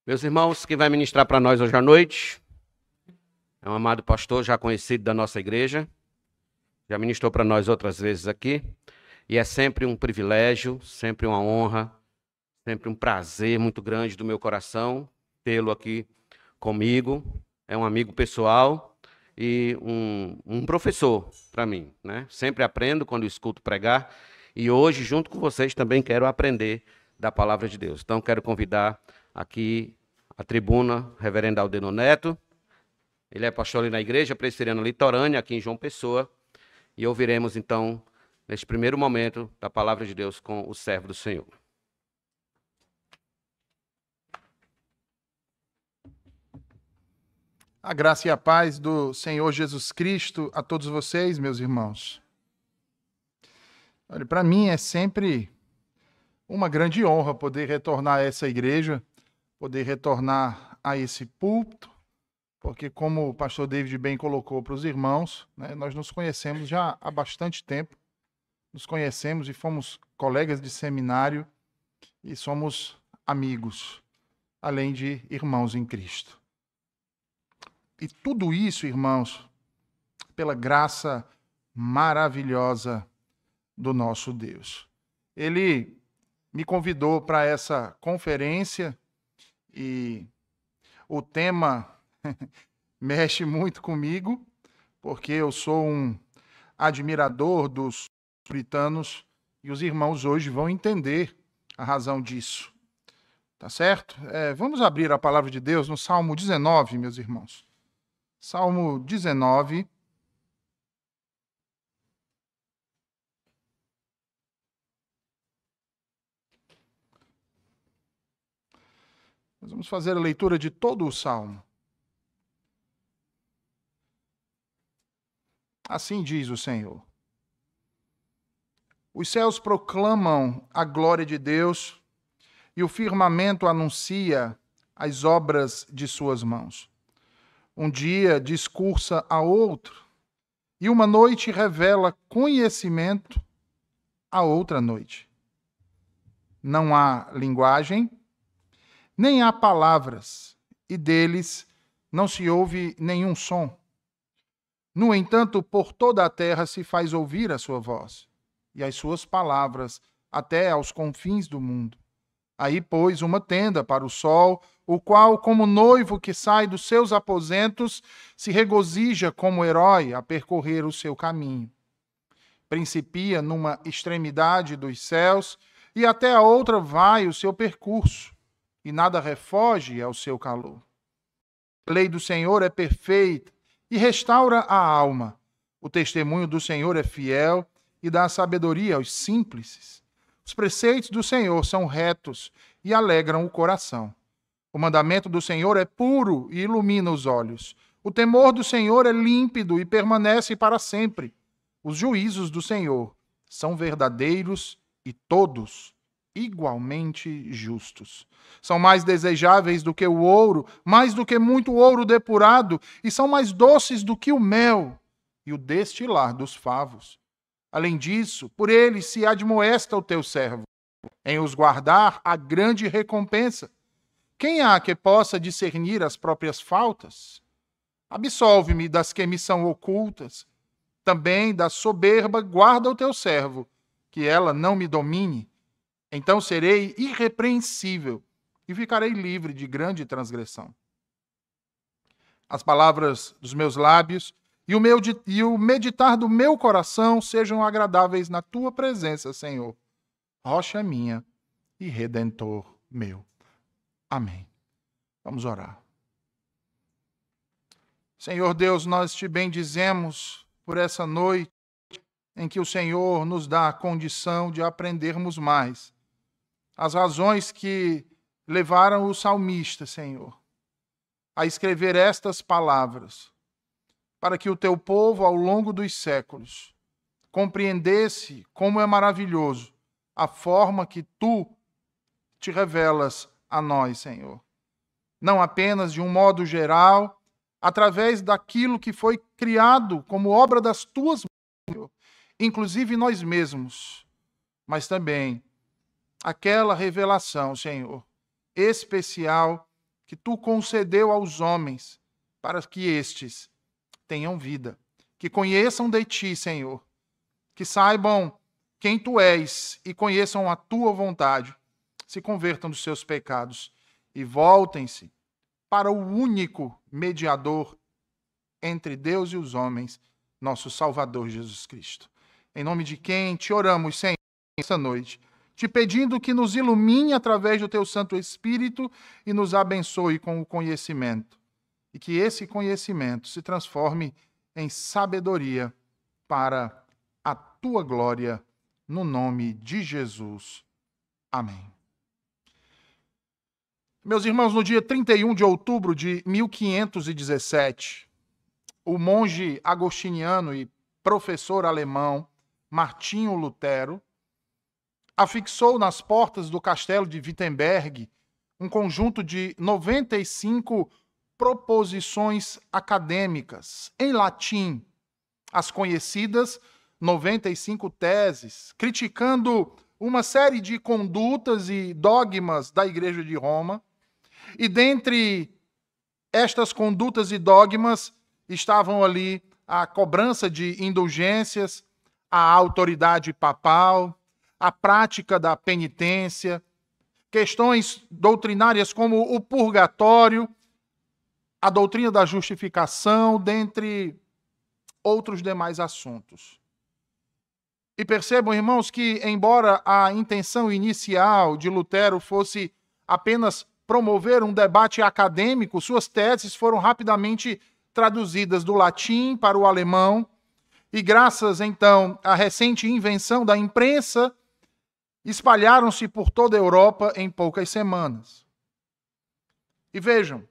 Meus irmãos, quem vai ministrar para nós hoje à noite é um amado pastor já conhecido da nossa igreja, já ministrou para nós outras vezes aqui, e é sempre um privilégio, sempre uma honra, sempre um prazer muito grande do meu coração tê-lo aqui comigo. É um amigo pessoal e um professor para mim, né? Sempre aprendo quando escuto pregar, e hoje, junto com vocês, também quero aprender da palavra de Deus. Então, quero convidar aqui a tribuna, reverendo Aldeno Neto. Ele é pastor ali na igreja presbiteriana litorânea, aqui em João Pessoa, e ouviremos, então, neste primeiro momento, da palavra de Deus com o servo do Senhor. A graça e a paz do Senhor Jesus Cristo a todos vocês, meus irmãos. Olha, para mim é sempre uma grande honra poder retornar a essa igreja, poder retornar a esse púlpito, porque como o pastor David bem colocou para os irmãos, né, nós nos conhecemos já há bastante tempo, nos conhecemos e fomos colegas de seminário e somos amigos, além de irmãos em Cristo. E tudo isso, irmãos, pela graça maravilhosa do nosso Deus. Ele me convidou para essa conferência e o tema mexe muito comigo, porque eu sou um admirador dos puritanos e os irmãos hoje vão entender a razão disso. Tá certo? Vamos abrir a palavra de Deus no Salmo 19, meus irmãos. Salmo 19. Nós vamos fazer a leitura de todo o Salmo. Assim diz o Senhor. Os céus proclamam a glória de Deus e o firmamento anuncia as obras de suas mãos. Um dia discursa a outro, e uma noite revela conhecimento a outra noite. Não há linguagem, nem há palavras, e deles não se ouve nenhum som. No entanto, por toda a terra se faz ouvir a sua voz, e as suas palavras até aos confins do mundo. Aí pôs uma tenda para o sol, o qual, como noivo que sai dos seus aposentos, se regozija como herói a percorrer o seu caminho. Principia numa extremidade dos céus, e até a outra vai o seu percurso, e nada refoge ao seu calor. A lei do Senhor é perfeita e restaura a alma. O testemunho do Senhor é fiel e dá sabedoria aos simples. Os preceitos do Senhor são retos e alegram o coração. O mandamento do Senhor é puro e ilumina os olhos. O temor do Senhor é límpido e permanece para sempre. Os juízos do Senhor são verdadeiros e todos igualmente justos. São mais desejáveis do que o ouro, mais do que muito ouro depurado, e são mais doces do que o mel e o destilar dos favos. Além disso, por eles se admoesta o teu servo, em os guardar a grande recompensa. Quem há que possa discernir as próprias faltas? Absolve-me das que me são ocultas. Também da soberba guarda o teu servo, que ela não me domine. Então serei irrepreensível e ficarei livre de grande transgressão. As palavras dos meus lábios e o meditar do meu coração sejam agradáveis na tua presença, Senhor, rocha minha e redentor meu. Amém. Vamos orar. Senhor Deus, nós te bendizemos por essa noite em que o Senhor nos dá a condição de aprendermos mais as razões que levaram o salmista, Senhor, a escrever estas palavras, para que o teu povo, ao longo dos séculos, compreendesse como é maravilhoso a forma que tu te revelas a nós, Senhor. Não apenas de um modo geral, através daquilo que foi criado como obra das tuas mãos, Senhor, inclusive nós mesmos, mas também aquela revelação, Senhor, especial que tu concedeu aos homens, para que estes tenham vida, que conheçam de ti, Senhor, que saibam quem tu és e conheçam a tua vontade, se convertam dos seus pecados e voltem-se para o único mediador entre Deus e os homens, nosso Salvador Jesus Cristo. Em nome de quem te oramos, Senhor, essa noite, te pedindo que nos ilumine através do teu Santo Espírito e nos abençoe com o conhecimento. E que esse conhecimento se transforme em sabedoria para a tua glória, no nome de Jesus. Amém. Meus irmãos, no dia 31 de outubro de 1517, o monge agostiniano e professor alemão Martinho Lutero afixou nas portas do castelo de Wittenberg um conjunto de 95 proposições acadêmicas em latim, as conhecidas 95 teses, criticando uma série de condutas e dogmas da Igreja de Roma. E dentre estas condutas e dogmas estavam ali a cobrança de indulgências, a autoridade papal, a prática da penitência, questões doutrinárias como o purgatório, a doutrina da justificação, dentre outros demais assuntos. E percebam, irmãos, que embora a intenção inicial de Lutero fosse apenas promover um debate acadêmico, suas teses foram rapidamente traduzidas do latim para o alemão, e graças, então, à recente invenção da imprensa, espalharam-se por toda a Europa em poucas semanas. E vejam,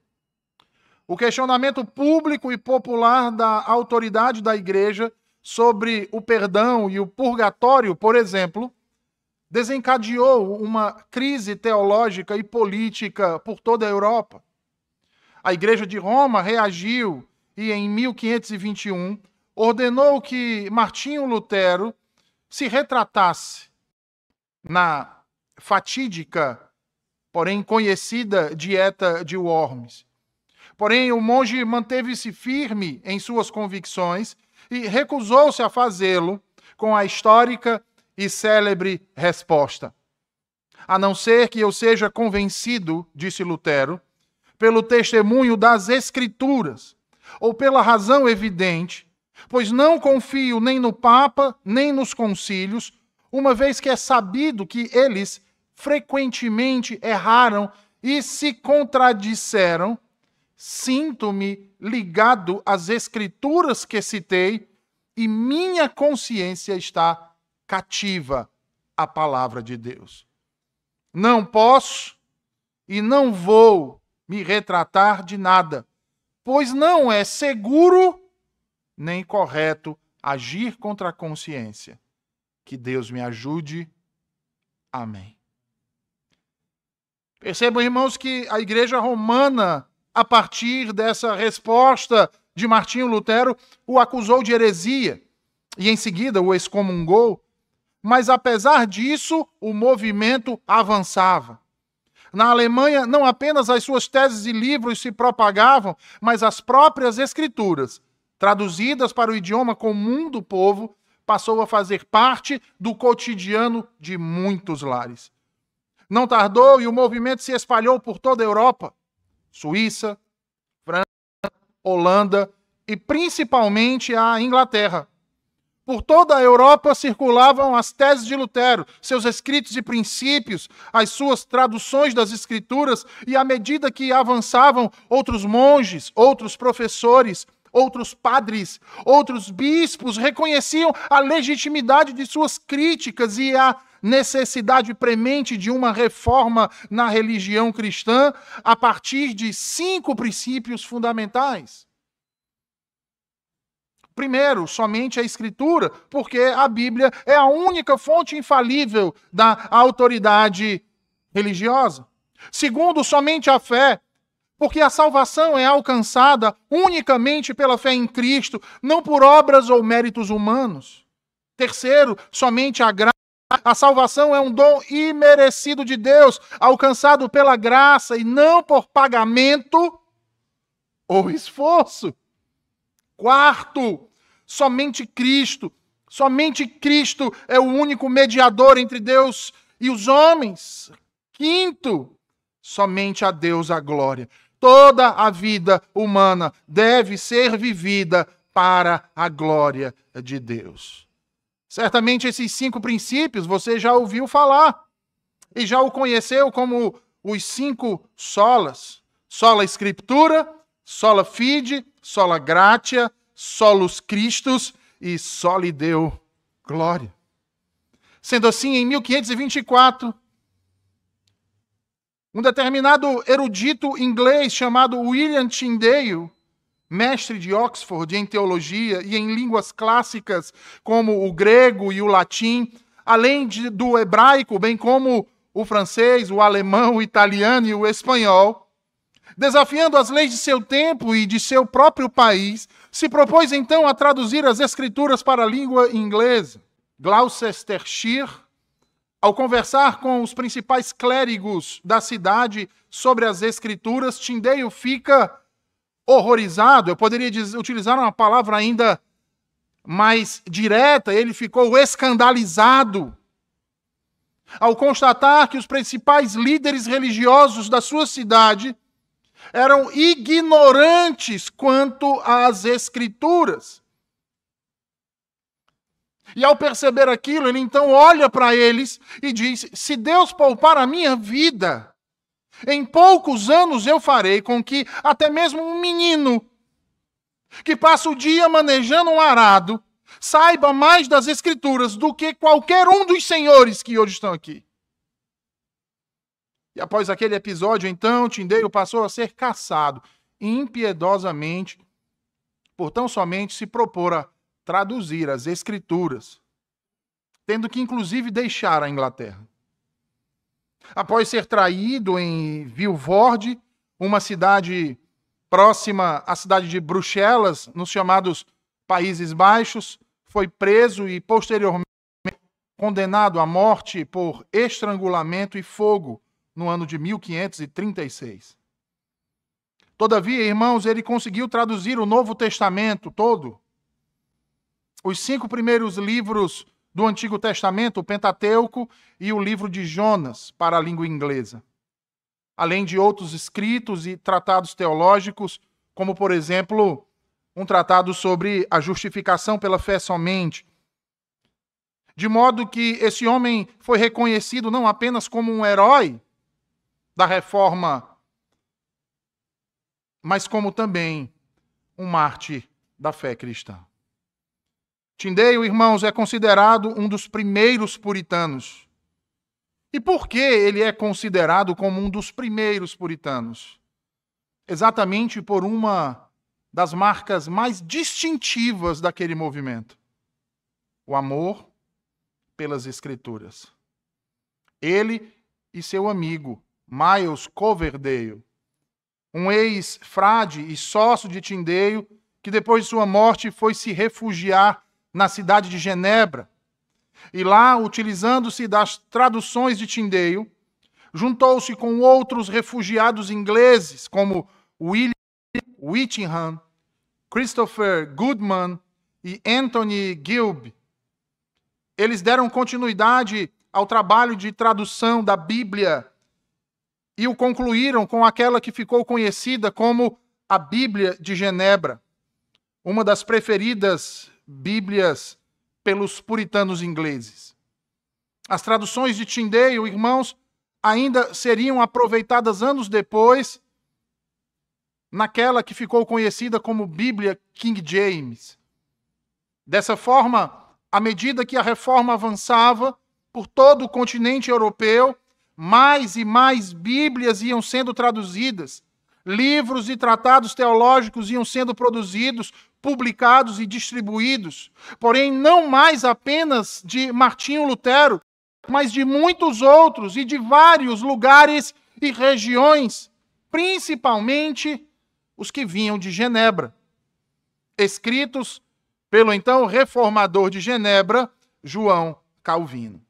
o questionamento público e popular da autoridade da Igreja sobre o perdão e o purgatório, por exemplo, desencadeou uma crise teológica e política por toda a Europa. A Igreja de Roma reagiu e, em 1521, ordenou que Martinho Lutero se retratasse na fatídica, porém conhecida, dieta de Worms. Porém, o monge manteve-se firme em suas convicções e recusou-se a fazê-lo com a histórica e célebre resposta: a não ser que eu seja convencido, disse Lutero, pelo testemunho das Escrituras, ou pela razão evidente, pois não confio nem no Papa, nem nos concílios, uma vez que é sabido que eles frequentemente erraram e se contradisseram, sinto-me ligado às Escrituras que citei e minha consciência está cativa à palavra de Deus. Não posso e não vou me retratar de nada, pois não é seguro nem correto agir contra a consciência. Que Deus me ajude. Amém. Percebam, irmãos, que a Igreja Romana, a partir dessa resposta de Martinho Lutero, o acusou de heresia e em seguida o excomungou. Mas apesar disso, o movimento avançava. Na Alemanha, não apenas as suas teses e livros se propagavam, mas as próprias Escrituras, traduzidas para o idioma comum do povo, passou a fazer parte do cotidiano de muitos lares. Não tardou e o movimento se espalhou por toda a Europa, Suíça, França, Holanda e principalmente a Inglaterra. Por toda a Europa circulavam as teses de Lutero, seus escritos e princípios, as suas traduções das Escrituras, e à medida que avançavam, outros monges, outros professores, outros padres, outros bispos reconheciam a legitimidade de suas críticas e a necessidade premente de uma reforma na religião cristã a partir de 5 princípios fundamentais. Primeiro, somente a Escritura, porque a Bíblia é a única fonte infalível da autoridade religiosa. Segundo, somente a fé, porque a salvação é alcançada unicamente pela fé em Cristo, não por obras ou méritos humanos. Terceiro, somente a graça, A salvação é um dom imerecido de Deus, alcançado pela graça e não por pagamento ou esforço. Quarto, somente Cristo é o único mediador entre Deus e os homens. Quinto, somente a Deus a glória. Toda a vida humana deve ser vivida para a glória de Deus. Certamente esses 5 princípios você já ouviu falar e já o conheceu como os 5 solas. Sola Scriptura, sola fide, sola gratia, solus Christus e soli Deo glória. Sendo assim, em 1524, um determinado erudito inglês chamado William Tyndale, mestre de Oxford em teologia e em línguas clássicas como o grego e o latim, além do hebraico, bem como o francês, o alemão, o italiano e o espanhol, desafiando as leis de seu tempo e de seu próprio país, se propôs então a traduzir as escrituras para a língua inglesa. Gloucestershire, ao conversar com os principais clérigos da cidade sobre as escrituras, Tyndale fica horrorizado. Eu poderia utilizar uma palavra ainda mais direta, ele ficou escandalizado ao constatar que os principais líderes religiosos da sua cidade eram ignorantes quanto às Escrituras. E ao perceber aquilo, ele então olha para eles e diz: se Deus poupar a minha vida, em poucos anos eu farei com que até mesmo um menino que passa o dia manejando um arado saiba mais das Escrituras do que qualquer um dos senhores que hoje estão aqui. E após aquele episódio, então, Tyndale passou a ser caçado impiedosamente por tão somente se propor a traduzir as Escrituras, tendo que inclusive deixar a Inglaterra. Após ser traído em Vilvoorde, uma cidade próxima à cidade de Bruxelas, nos chamados Países Baixos, foi preso e posteriormente condenado à morte por estrangulamento e fogo no ano de 1536. Todavia, irmãos, ele conseguiu traduzir o Novo Testamento todo. Os 5 primeiros livros do Antigo Testamento, o Pentateuco e o livro de Jonas, para a língua inglesa. Além de outros escritos e tratados teológicos, como, por exemplo, um tratado sobre a justificação pela fé somente. De modo que esse homem foi reconhecido não apenas como um herói da reforma, mas como também um mártir da fé cristã. Tyndale, irmãos, é considerado um dos primeiros puritanos. E por que ele é considerado como um dos primeiros puritanos? Exatamente por uma das marcas mais distintivas daquele movimento: o amor pelas Escrituras. Ele e seu amigo, Miles Coverdale, um ex-frade e sócio de Tyndale, que depois de sua morte foi se refugiar na cidade de Genebra. E lá, utilizando-se das traduções de Tyndale, juntou-se com outros refugiados ingleses, como William Whittingham, Christopher Goodman e Anthony Gilby. Eles deram continuidade ao trabalho de tradução da Bíblia e o concluíram com aquela que ficou conhecida como a Bíblia de Genebra, uma das preferidas Bíblias pelos puritanos ingleses. As traduções de Tyndale, irmãos, ainda seriam aproveitadas anos depois naquela que ficou conhecida como Bíblia King James. Dessa forma, à medida que a reforma avançava por todo o continente europeu, mais e mais Bíblias iam sendo traduzidas, livros e tratados teológicos iam sendo produzidos, publicados e distribuídos, porém não mais apenas de Martinho Lutero, mas de muitos outros e de vários lugares e regiões, principalmente os que vinham de Genebra, escritos pelo então reformador de Genebra, João Calvino.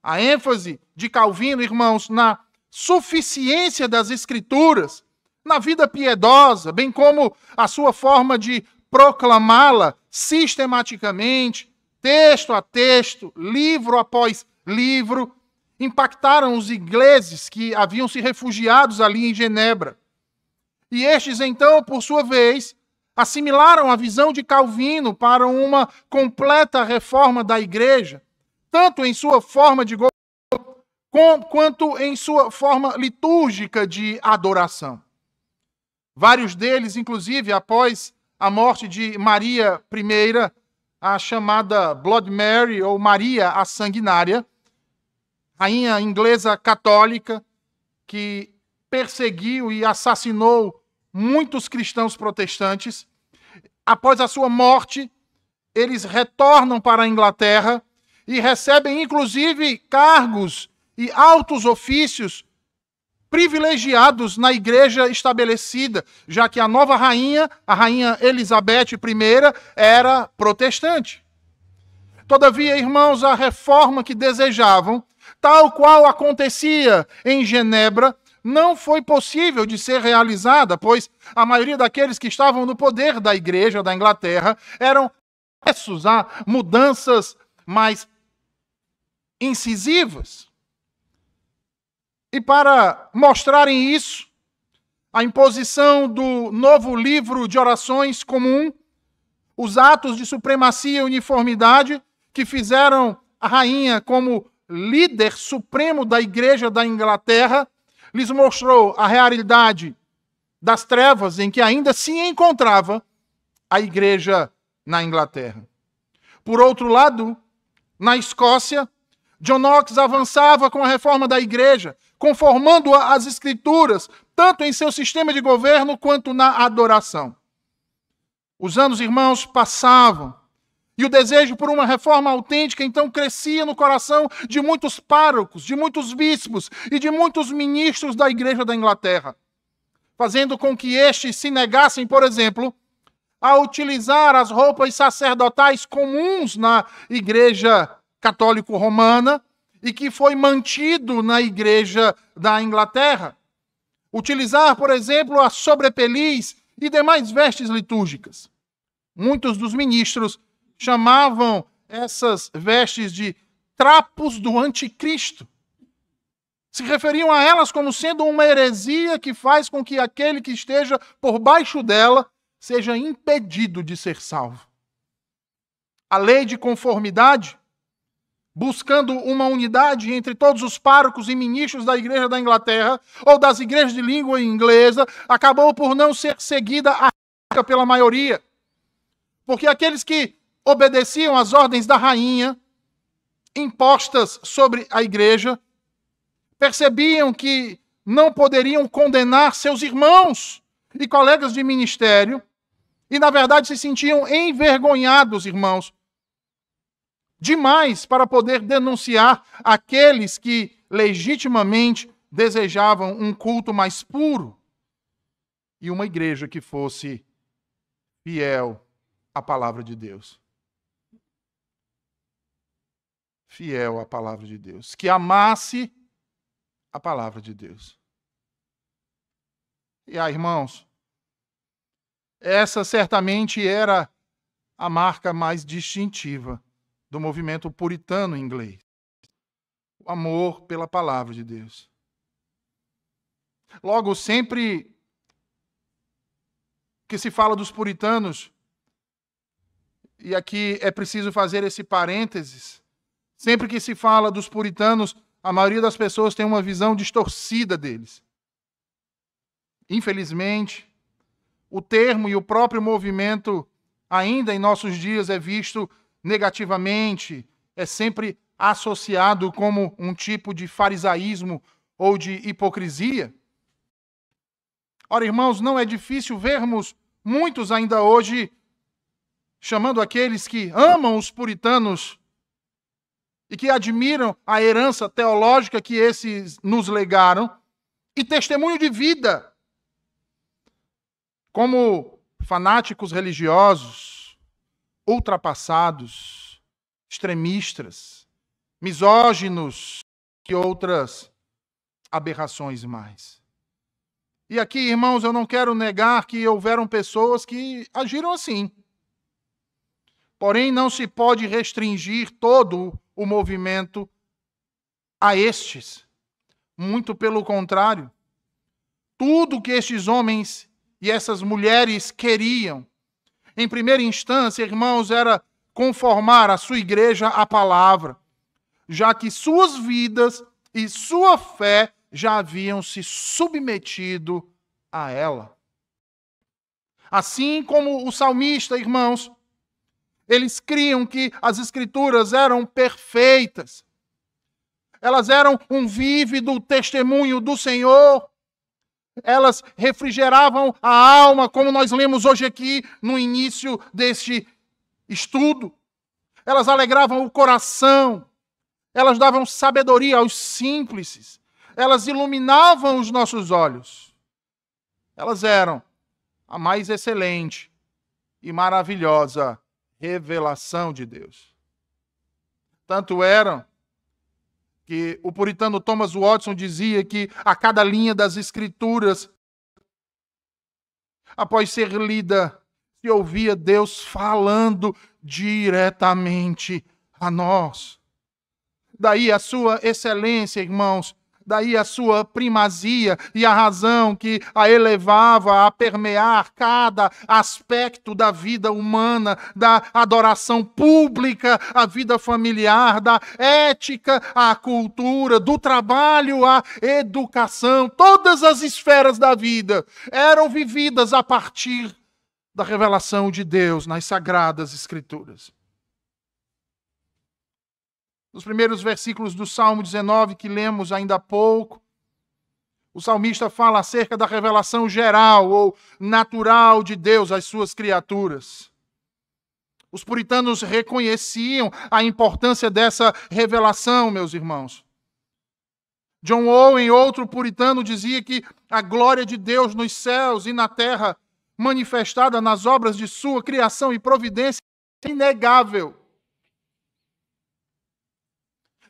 A ênfase de Calvino, irmãos, na suficiência das Escrituras, na vida piedosa, bem como a sua forma de proclamá-la sistematicamente, texto a texto, livro após livro, impactaram os ingleses que haviam se refugiados ali em Genebra. E estes, então, por sua vez, assimilaram a visão de Calvino para uma completa reforma da igreja, tanto em sua forma de governo quanto em sua forma litúrgica de adoração. Vários deles, inclusive, após a morte de Maria I, a chamada Blood Mary, ou Maria a Sanguinária, rainha inglesa católica, que perseguiu e assassinou muitos cristãos protestantes. Após a sua morte, eles retornam para a Inglaterra e recebem, inclusive, cargos e altos ofícios privilegiados na igreja estabelecida, já que a nova rainha, a rainha Elizabeth I, era protestante. Todavia, irmãos, a reforma que desejavam, tal qual acontecia em Genebra, não foi possível de ser realizada, pois a maioria daqueles que estavam no poder da igreja da Inglaterra eram avessos a mudanças mais incisivas. E para mostrarem isso, a imposição do novo livro de orações comum, os atos de supremacia e uniformidade que fizeram a rainha como líder supremo da igreja da Inglaterra, lhes mostrou a realidade das trevas em que ainda se encontrava a igreja na Inglaterra. Por outro lado, na Escócia, John Knox avançava com a reforma da igreja, conformando-a às Escrituras, tanto em seu sistema de governo quanto na adoração. Os anos, irmãos, passavam, e o desejo por uma reforma autêntica então crescia no coração de muitos párocos, de muitos bispos e de muitos ministros da igreja da Inglaterra, fazendo com que estes se negassem, por exemplo, a utilizar as roupas sacerdotais comuns na igreja católico-romana e que foi mantido na igreja da Inglaterra. Utilizar, por exemplo, a sobrepeliz e demais vestes litúrgicas. Muitos dos ministros chamavam essas vestes de trapos do anticristo. Se referiam a elas como sendo uma heresia que faz com que aquele que esteja por baixo dela seja impedido de ser salvo. A lei de conformidade, buscando uma unidade entre todos os párocos e ministros da igreja da Inglaterra ou das igrejas de língua inglesa, acabou por não ser seguida pela maioria. Porque aqueles que obedeciam às ordens da rainha, impostas sobre a igreja, percebiam que não poderiam condenar seus irmãos e colegas de ministério, e na verdade se sentiam envergonhados, irmãos, demais para poder denunciar aqueles que legitimamente desejavam um culto mais puro e uma igreja que fosse fiel à palavra de Deus. Fiel à palavra de Deus. Que amasse a palavra de Deus. E irmãos, essa certamente era a marca mais distintiva do movimento puritano inglês. O amor pela palavra de Deus. Logo, sempre que se fala dos puritanos, e aqui é preciso fazer esse parênteses, sempre que se fala dos puritanos, a maioria das pessoas tem uma visão distorcida deles. Infelizmente, o termo e o próprio movimento, ainda em nossos dias, é visto negativamente, é sempre associado como um tipo de farisaísmo ou de hipocrisia. Ora, irmãos, não é difícil vermos muitos ainda hoje chamando aqueles que amam os puritanos e que admiram a herança teológica que esses nos legaram e testemunho de vida como fanáticos religiosos, ultrapassados, extremistas misóginos e outras aberrações mais. E aqui, irmãos, eu não quero negar que houveram pessoas que agiram assim. Porém, não se pode restringir todo o movimento a estes. Muito pelo contrário. Tudo que estes homens e essas mulheres queriam, em primeira instância, irmãos, era conformar a sua igreja à palavra, já que suas vidas e sua fé já haviam se submetido a ela. Assim como o salmista, irmãos, eles criam que as Escrituras eram perfeitas. Elas eram um vívido testemunho do Senhor. Elas refrigeravam a alma, como nós lemos hoje aqui no início deste estudo. Elas alegravam o coração. Elas davam sabedoria aos simples. Elas iluminavam os nossos olhos. Elas eram a mais excelente e maravilhosa revelação de Deus. Tanto eram que o puritano Thomas Watson dizia que a cada linha das Escrituras, após ser lida, se ouvia Deus falando diretamente a nós. Daí a sua excelência, irmãos, daí a sua primazia e a razão que a elevava a permear cada aspecto da vida humana, da adoração pública, a vida familiar, da ética, à cultura, do trabalho, à educação. Todas as esferas da vida eram vividas a partir da revelação de Deus nas Sagradas Escrituras. Nos primeiros versículos do Salmo 19, que lemos ainda há pouco, o salmista fala acerca da revelação geral ou natural de Deus às suas criaturas. Os puritanos reconheciam a importância dessa revelação, meus irmãos. John Owen, outro puritano, dizia que a glória de Deus nos céus e na terra, manifestada nas obras de sua criação e providência, é inegável.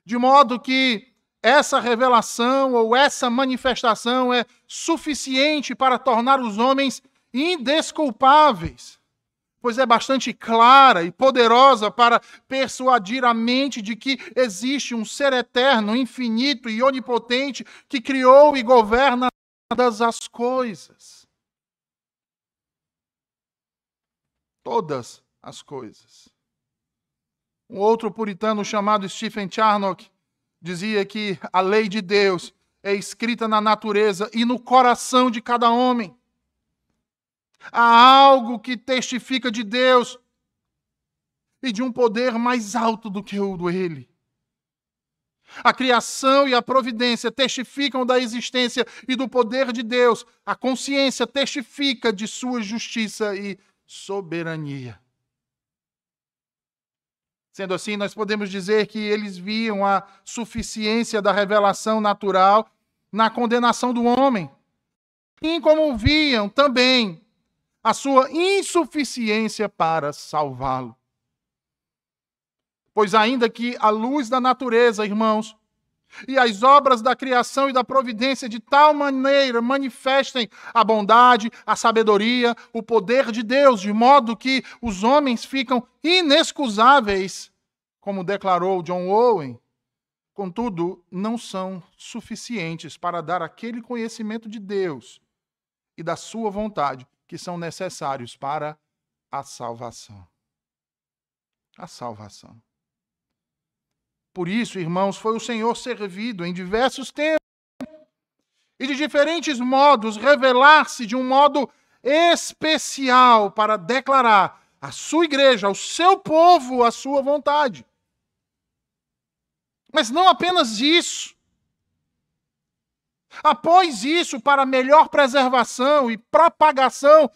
De modo que essa revelação ou essa manifestação é suficiente para tornar os homens indesculpáveis, pois é bastante clara e poderosa para persuadir a mente de que existe um ser eterno, infinito e onipotente que criou e governa todas as coisas. Todas as coisas. Um outro puritano chamado Stephen Charnock dizia que a lei de Deus é escrita na natureza e no coração de cada homem. Há algo que testifica de Deus e de um poder mais alto do que o dele. A criação e a providência testificam da existência e do poder de Deus. A consciência testifica de sua justiça e soberania. Sendo assim, nós podemos dizer que eles viam a suficiência da revelação natural na condenação do homem, assim como viam também a sua insuficiência para salvá-lo. Pois ainda que a luz da natureza, irmãos, e as obras da criação e da providência de tal maneira manifestem a bondade, a sabedoria, o poder de Deus, de modo que os homens ficam inexcusáveis, como declarou John Owen, contudo, não são suficientes para dar aquele conhecimento de Deus e da sua vontade que são necessários para a salvação. A salvação. Por isso, irmãos, foi o Senhor servido em diversos tempos e de diferentes modos revelar-se de um modo especial para declarar à sua igreja, ao seu povo, a sua vontade. Mas não apenas isso. Após isso, para melhor preservação e propagação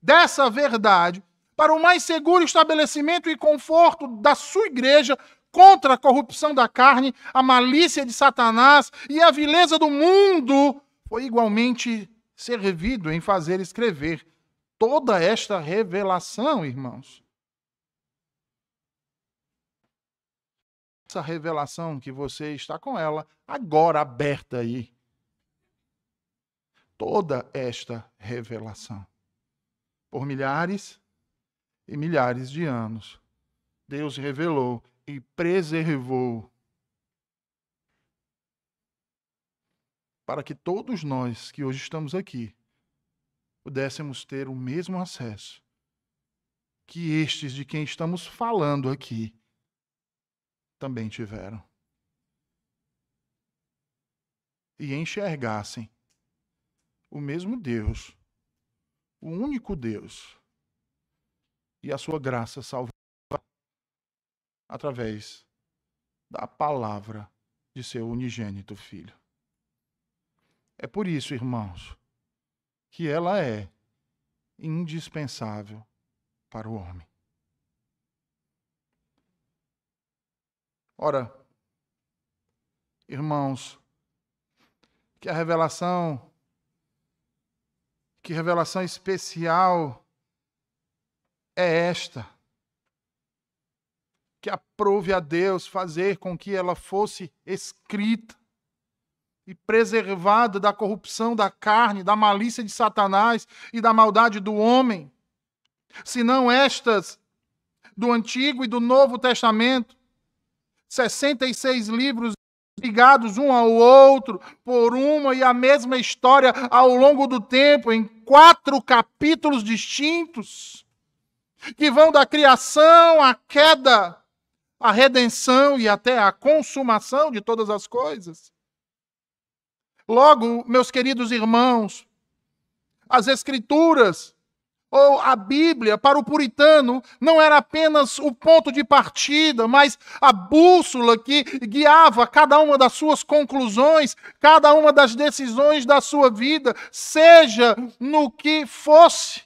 dessa verdade, para o mais seguro estabelecimento e conforto da sua igreja, contra a corrupção da carne, a malícia de Satanás e a vileza do mundo, foi igualmente servido em fazer escrever toda esta revelação, irmãos. essa revelação que você está com ela agora aberta aí. Toda esta revelação. Por milhares e milhares de anos, Deus revelou e preservou para que todos nós que hoje estamos aqui pudéssemos ter o mesmo acesso que estes de quem estamos falando aqui também tiveram. E enxergassem o mesmo Deus, o único Deus, e a sua graça salvadora através da palavra de seu unigênito Filho. É por isso, irmãos, que ela é indispensável para o homem. Ora, irmãos, que revelação especial é esta, que aprove a Deus fazer com que ela fosse escrita e preservada da corrupção da carne, da malícia de Satanás e da maldade do homem, senão estas do Antigo e do Novo Testamento, 66 livros ligados um ao outro por uma e a mesma história ao longo do tempo, em 4 capítulos distintos, que vão da criação à queda, à redenção e até à consumação de todas as coisas. Logo, meus queridos irmãos, as Escrituras, ou a Bíblia, para o puritano, não era apenas o ponto de partida, mas a bússola que guiava cada uma das suas conclusões, cada uma das decisões da sua vida, seja no que fosse.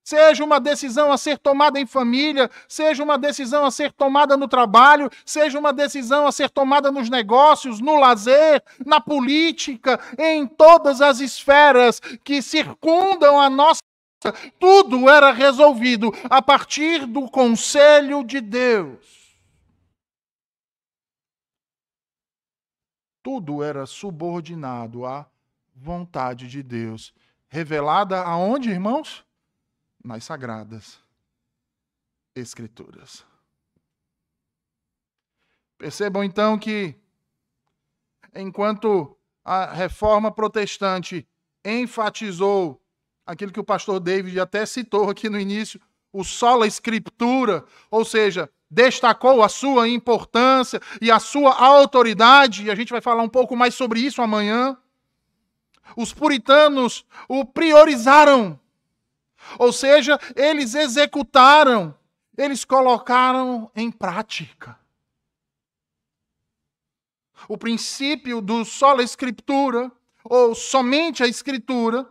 Seja uma decisão a ser tomada em família, seja uma decisão a ser tomada no trabalho, seja uma decisão a ser tomada nos negócios, no lazer, na política, em todas as esferas que circundam a nossa vida, tudo era resolvido a partir do conselho de Deus. Tudo era subordinado à vontade de Deus, revelada aonde, irmãos? Nas Sagradas Escrituras. Percebam então que, enquanto a Reforma Protestante enfatizou aquilo que o pastor David até citou aqui no início, o sola scriptura, ou seja, destacou a sua importância e a sua autoridade, e a gente vai falar um pouco mais sobre isso amanhã, os puritanos o priorizaram. Ou seja, eles executaram, eles colocaram em prática. O princípio do sola escritura, ou somente a escritura,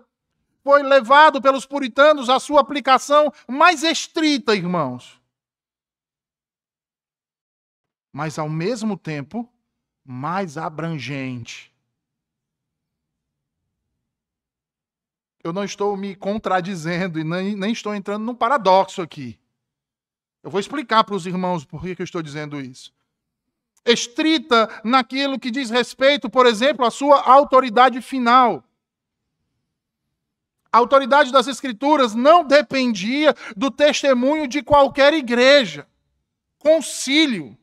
foi levado pelos puritanos à sua aplicação mais estrita, irmãos. Mas, ao mesmo tempo, mais abrangente. Eu não estou me contradizendo e nem estou entrando num paradoxo aqui. Eu vou explicar para os irmãos por que eu estou dizendo isso. Estrita naquilo que diz respeito, por exemplo, à sua autoridade final. A autoridade das Escrituras não dependia do testemunho de qualquer igreja, concílio,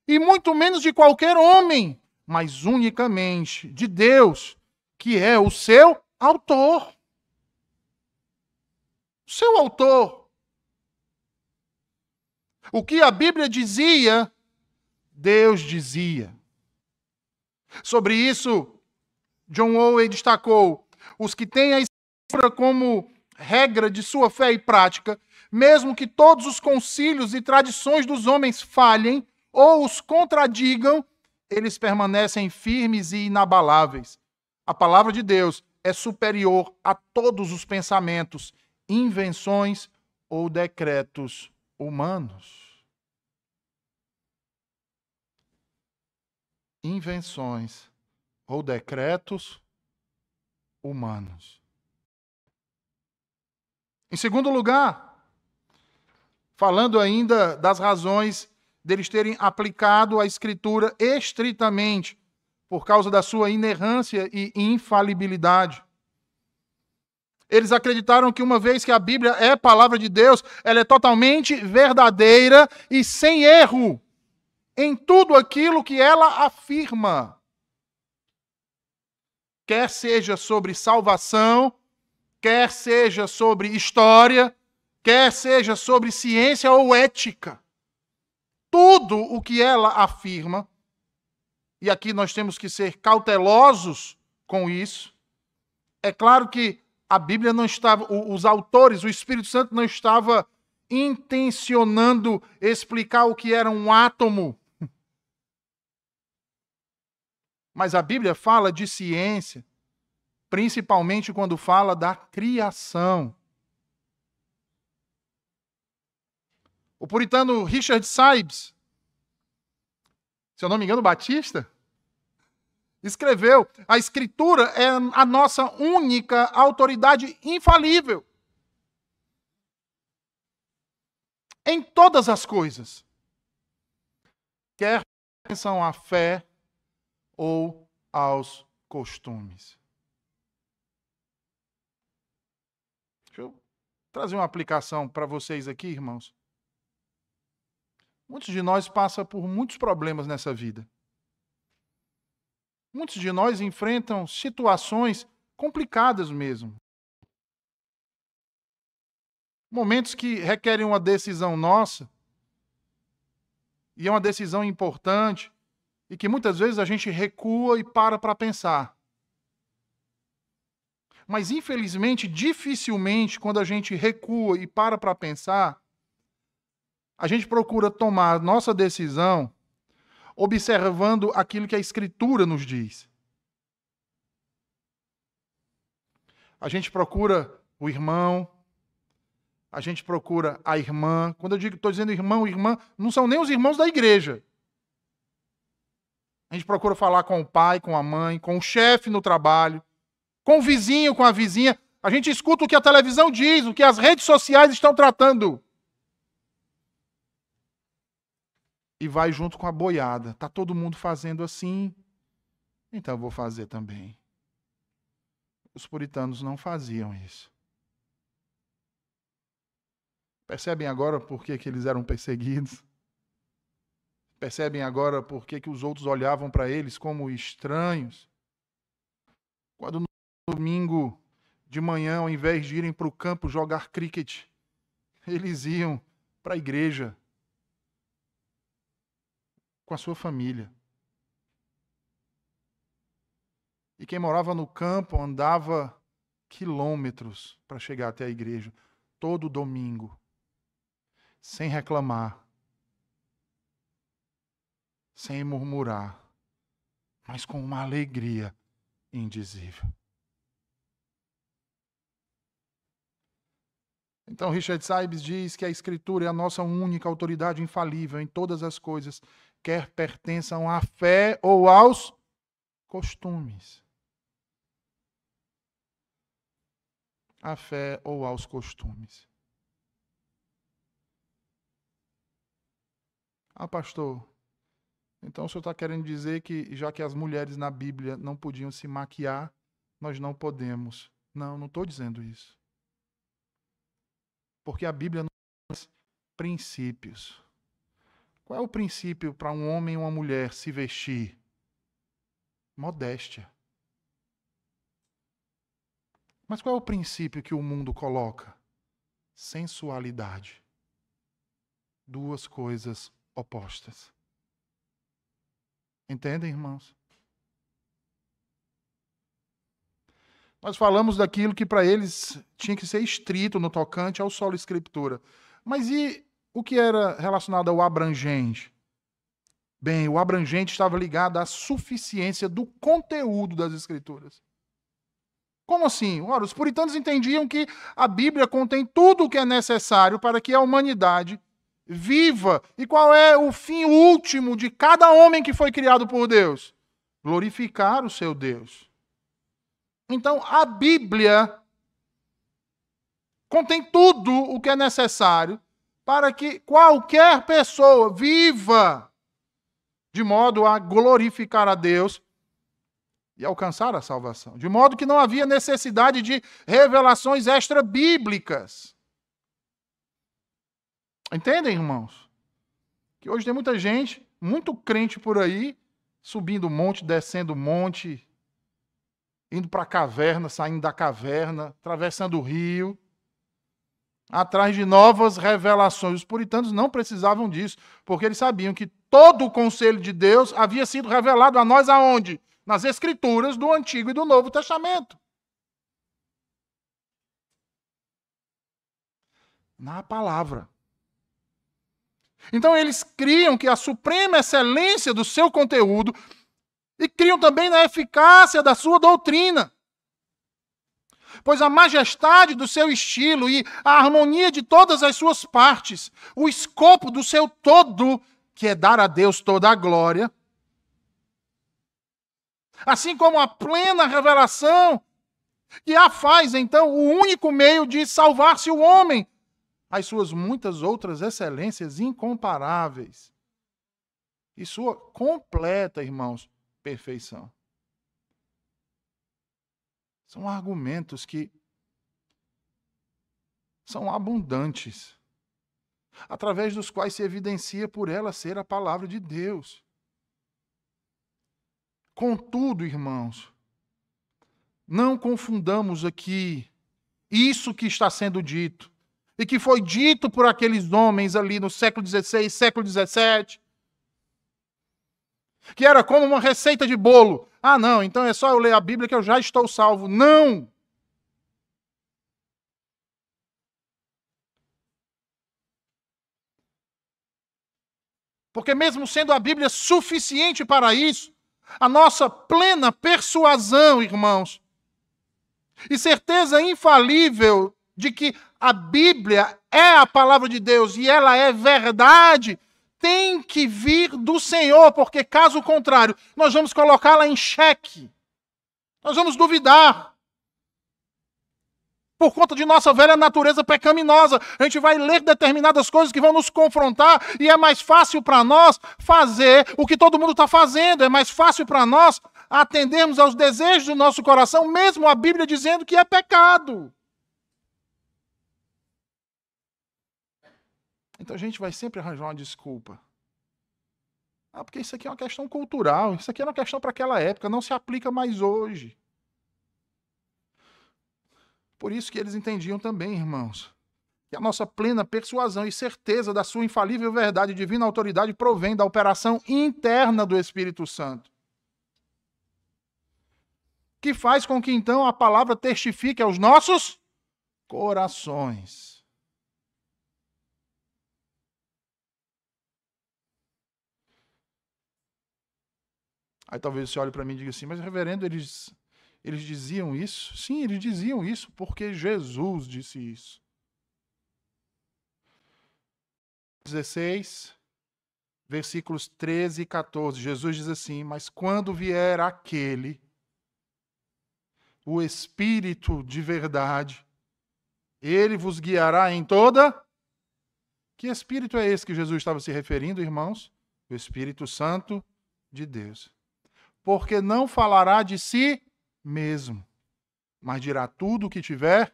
e muito menos de qualquer homem, mas unicamente de Deus, que é o seu autor. Seu autor. O que a Bíblia dizia, Deus dizia. Sobre isso, John Owen destacou: os que têm a Escritura como regra de sua fé e prática, mesmo que todos os concílios e tradições dos homens falhem ou os contradigam, eles permanecem firmes e inabaláveis. A palavra de Deus é superior a todos os pensamentos, invenções ou decretos humanos. Invenções ou decretos humanos. Em segundo lugar, falando ainda das razões deles terem aplicado a Escritura estritamente, por causa da sua inerrância e infalibilidade. Eles acreditaram que uma vez que a Bíblia é palavra de Deus, ela é totalmente verdadeira e sem erro em tudo aquilo que ela afirma. Quer seja sobre salvação, quer seja sobre história, quer seja sobre ciência ou ética. Tudo o que ela afirma, e aqui nós temos que ser cautelosos com isso. É claro que a Bíblia não estava, os autores, o Espírito Santo não estava intencionando explicar o que era um átomo. Mas a Bíblia fala de ciência, principalmente quando fala da criação. O puritano Richard Sibbes, se eu não me engano, Batista, escreveu: a Escritura é a nossa única autoridade infalível em todas as coisas, quer pertençam à fé ou aos costumes. Deixa eu trazer uma aplicação para vocês aqui, irmãos. Muitos de nós passam por muitos problemas nessa vida. Muitos de nós enfrentam situações complicadas mesmo. Momentos que requerem uma decisão nossa, e é uma decisão importante, e que muitas vezes a gente recua e para pensar. Mas, infelizmente, dificilmente, quando a gente recua e para pensar, a gente procura tomar nossa decisão observando aquilo que a Escritura nos diz. A gente procura o irmão, a gente procura a irmã. Quando eu digo, estou dizendo irmão, irmã, não são nem os irmãos da igreja. A gente procura falar com o pai, com a mãe, com o chefe no trabalho, com o vizinho, com a vizinha. A gente escuta o que a televisão diz, o que as redes sociais estão tratando. E vai junto com a boiada. Está todo mundo fazendo assim, então eu vou fazer também. Os puritanos não faziam isso. Percebem agora por que eles eram perseguidos? Percebem agora por que os outros olhavam para eles como estranhos? Quando no domingo de manhã, ao invés de irem para o campo jogar cricket, eles iam para a igreja com a sua família. E quem morava no campo andava quilômetros para chegar até a igreja, todo domingo, sem reclamar, sem murmurar, mas com uma alegria indizível. Então, Richard Sibbes diz que a Escritura é a nossa única autoridade infalível em todas as coisas, quer pertençam à fé ou aos costumes. À fé ou aos costumes. Ah, pastor, então o senhor está querendo dizer que, já que as mulheres na Bíblia não podiam se maquiar, nós não podemos. Não estou dizendo isso. Porque a Bíblia não diz princípios. Qual é o princípio para um homem e uma mulher se vestir? Modéstia. Mas qual é o princípio que o mundo coloca? Sensualidade. Duas coisas opostas. Entendem, irmãos? Nós falamos daquilo que para eles tinha que ser estrito no tocante ao solo escritura. Mas e o que era relacionado ao abrangente? Bem, o abrangente estava ligado à suficiência do conteúdo das escrituras. Como assim? Ora, os puritanos entendiam que a Bíblia contém tudo o que é necessário para que a humanidade viva. E qual é o fim último de cada homem que foi criado por Deus? Glorificar o seu Deus. Então, a Bíblia contém tudo o que é necessário para que qualquer pessoa viva de modo a glorificar a Deus e alcançar a salvação. De modo que não havia necessidade de revelações extra-bíblicas. Entendem, irmãos? Que hoje tem muita gente, muito crente por aí, subindo monte, descendo monte, indo para a caverna, saindo da caverna, atravessando o rio, atrás de novas revelações. Os puritanos não precisavam disso, porque eles sabiam que todo o conselho de Deus havia sido revelado a nós aonde? Nas Escrituras do Antigo e do Novo Testamento. Na palavra. Então eles criam que a suprema excelência do seu conteúdo e criam também na eficácia da sua doutrina. Pois a majestade do seu estilo e a harmonia de todas as suas partes, o escopo do seu todo, que é dar a Deus toda a glória, assim como a plena revelação que a faz, então, o único meio de salvar-se o homem, as suas muitas outras excelências incomparáveis e sua completa, irmãos, perfeição. São argumentos que são abundantes, através dos quais se evidencia por ela ser a palavra de Deus. Contudo, irmãos, não confundamos aqui isso que está sendo dito, e que foi dito por aqueles homens ali no século XVI, século XVII, que era como uma receita de bolo. Ah, não, então é só eu ler a Bíblia que eu já estou salvo. Não! Porque mesmo sendo a Bíblia suficiente para isso, a nossa plena persuasão, irmãos, e certeza infalível de que a Bíblia é a palavra de Deus e ela é verdade, tem que vir do Senhor, porque caso contrário, nós vamos colocá-la em xeque. Nós vamos duvidar. Por conta de nossa velha natureza pecaminosa, a gente vai ler determinadas coisas que vão nos confrontar e é mais fácil para nós fazer o que todo mundo está fazendo. É mais fácil para nós atendermos aos desejos do nosso coração, mesmo a Bíblia dizendo que é pecado. Então a gente vai sempre arranjar uma desculpa. Ah, porque isso aqui é uma questão cultural, isso aqui é uma questão para aquela época, não se aplica mais hoje. Por isso que eles entendiam também, irmãos, que a nossa plena persuasão e certeza da sua infalível verdade e divina autoridade provém da operação interna do Espírito Santo, que faz com que então a palavra testifique aos nossos corações. Aí talvez você olhe para mim e diga assim, mas reverendo, eles diziam isso? Sim, eles diziam isso porque Jesus disse isso. 16, versículos 13 e 14, Jesus diz assim, mas quando vier aquele, o Espírito de verdade, ele vos guiará em toda... Que Espírito é esse que Jesus estava se referindo, irmãos? O Espírito Santo de Deus. Porque não falará de si mesmo, mas dirá tudo o que tiver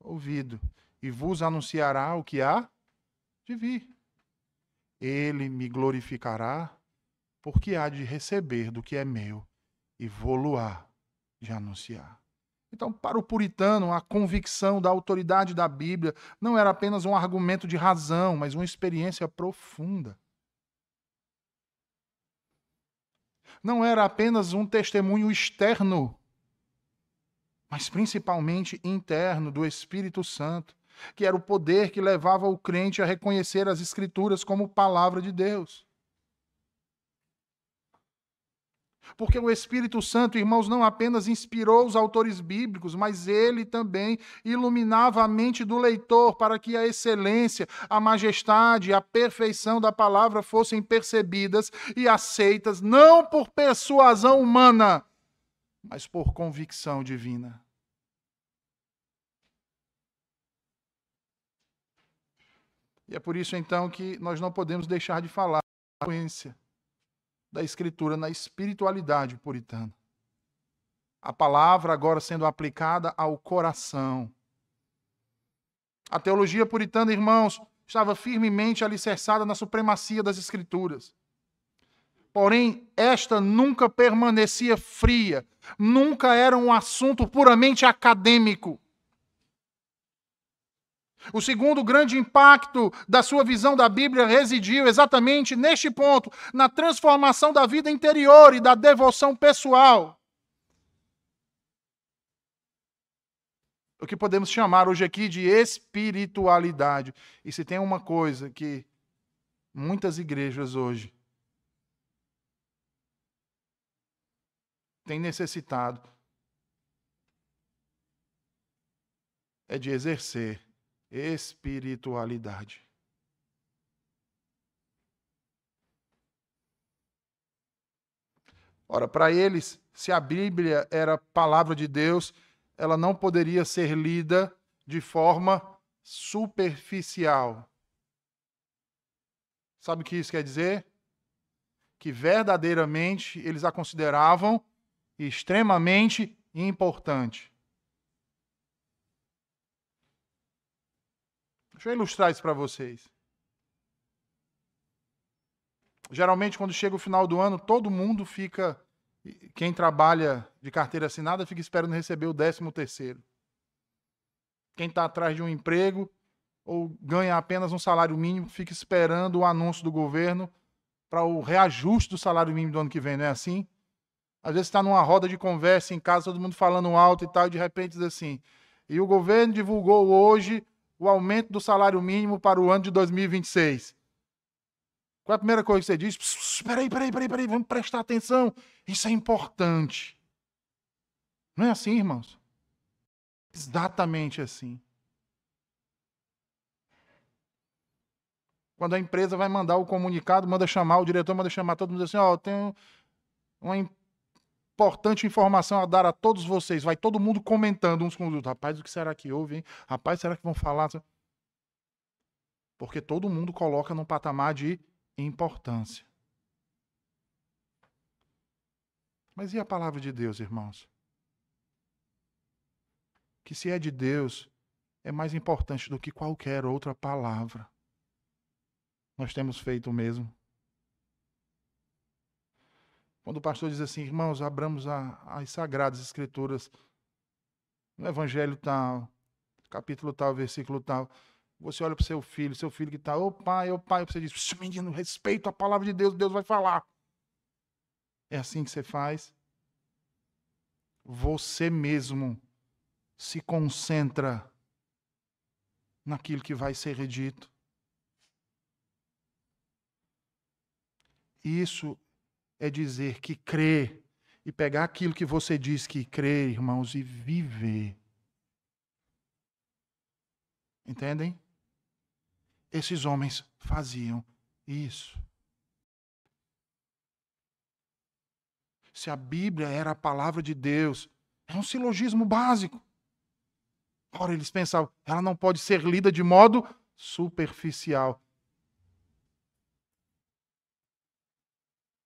ouvido, e vos anunciará o que há de vir. Ele me glorificará, porque há de receber do que é meu, e vou-lo-á de anunciar. Então, para o puritano, a convicção da autoridade da Bíblia não era apenas um argumento de razão, mas uma experiência profunda. Não era apenas um testemunho externo, mas principalmente interno do Espírito Santo, que era o poder que levava o crente a reconhecer as Escrituras como palavra de Deus. Porque o Espírito Santo, irmãos, não apenas inspirou os autores bíblicos, mas ele também iluminava a mente do leitor para que a excelência, a majestade, a perfeição da palavra fossem percebidas e aceitas não por persuasão humana, mas por convicção divina. E é por isso, então, que nós não podemos deixar de falar da influência da Escritura na espiritualidade puritana. A palavra agora sendo aplicada ao coração. A teologia puritana, irmãos, estava firmemente alicerçada na supremacia das Escrituras. Porém, esta nunca permanecia fria, nunca era um assunto puramente acadêmico. O segundo grande impacto da sua visão da Bíblia residiu exatamente neste ponto, na transformação da vida interior e da devoção pessoal. O que podemos chamar hoje aqui de espiritualidade. E se tem uma coisa que muitas igrejas hoje têm necessitado, é de exercer espiritualidade. Ora, para eles, se a Bíblia era palavra de Deus, ela não poderia ser lida de forma superficial. Sabe o que isso quer dizer? Que verdadeiramente eles a consideravam extremamente importante. Deixa eu ilustrar isso para vocês. Geralmente, quando chega o final do ano, todo mundo fica, quem trabalha de carteira assinada, fica esperando receber o 13º. Quem está atrás de um emprego ou ganha apenas um salário mínimo, fica esperando o anúncio do governo para o reajuste do salário mínimo do ano que vem, não é assim? Às vezes está numa roda de conversa em casa, todo mundo falando alto e tal, e de repente diz assim, e o governo divulgou hoje o aumento do salário mínimo para o ano de 2026. Qual é a primeira coisa que você diz? Espera aí, vamos prestar atenção. Isso é importante. Não é assim, irmãos? Exatamente assim. Quando a empresa vai mandar o comunicado, manda chamar, o diretor manda chamar todo mundo assim, ó, tem uma importante informação a dar a todos vocês. Vai todo mundo comentando uns com os outros. Rapaz, o que será que houve, hein? Rapaz, será que vão falar? Porque todo mundo coloca num patamar de importância. Mas e a palavra de Deus, irmãos? Que se é de Deus, é mais importante do que qualquer outra palavra. Nós temos feito o mesmo. Quando o pastor diz assim, irmãos, abramos as Sagradas Escrituras, no Evangelho tal, capítulo tal, versículo tal, você olha para o seu filho que está, ô pai, você diz, menino, respeito a palavra de Deus, Deus vai falar. É assim que você faz? Você mesmo se concentra naquilo que vai ser dito. Isso é dizer que crê e pegar aquilo que você diz que crê, irmãos, e viver. Entendem? Esses homens faziam isso. Se a Bíblia era a palavra de Deus, é um silogismo básico. Ora, eles pensavam, ela não pode ser lida de modo superficial.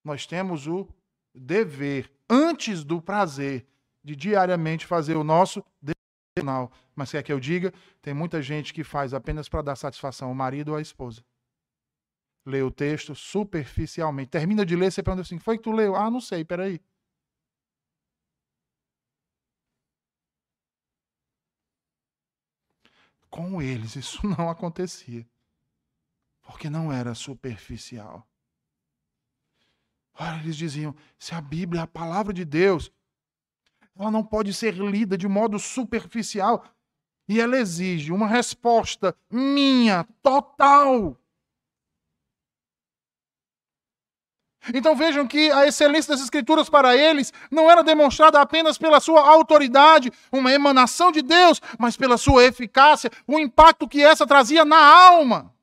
Nós temos o dever, antes do prazer, de diariamente fazer o nosso devocional. Mas quer que eu diga? Tem muita gente que faz apenas para dar satisfação ao marido ou à esposa. Lê o texto superficialmente. Termina de ler, você pergunta assim, foi que tu leu? Ah, não sei, peraí. Com eles isso não acontecia. Porque não era superficial. Ora, eles diziam, se a Bíblia é a palavra de Deus, ela não pode ser lida de modo superficial. E ela exige uma resposta minha, total. Então vejam que a excelência das Escrituras para eles não era demonstrada apenas pela sua autoridade, uma emanação de Deus, mas pela sua eficácia, o impacto que essa trazia na alma.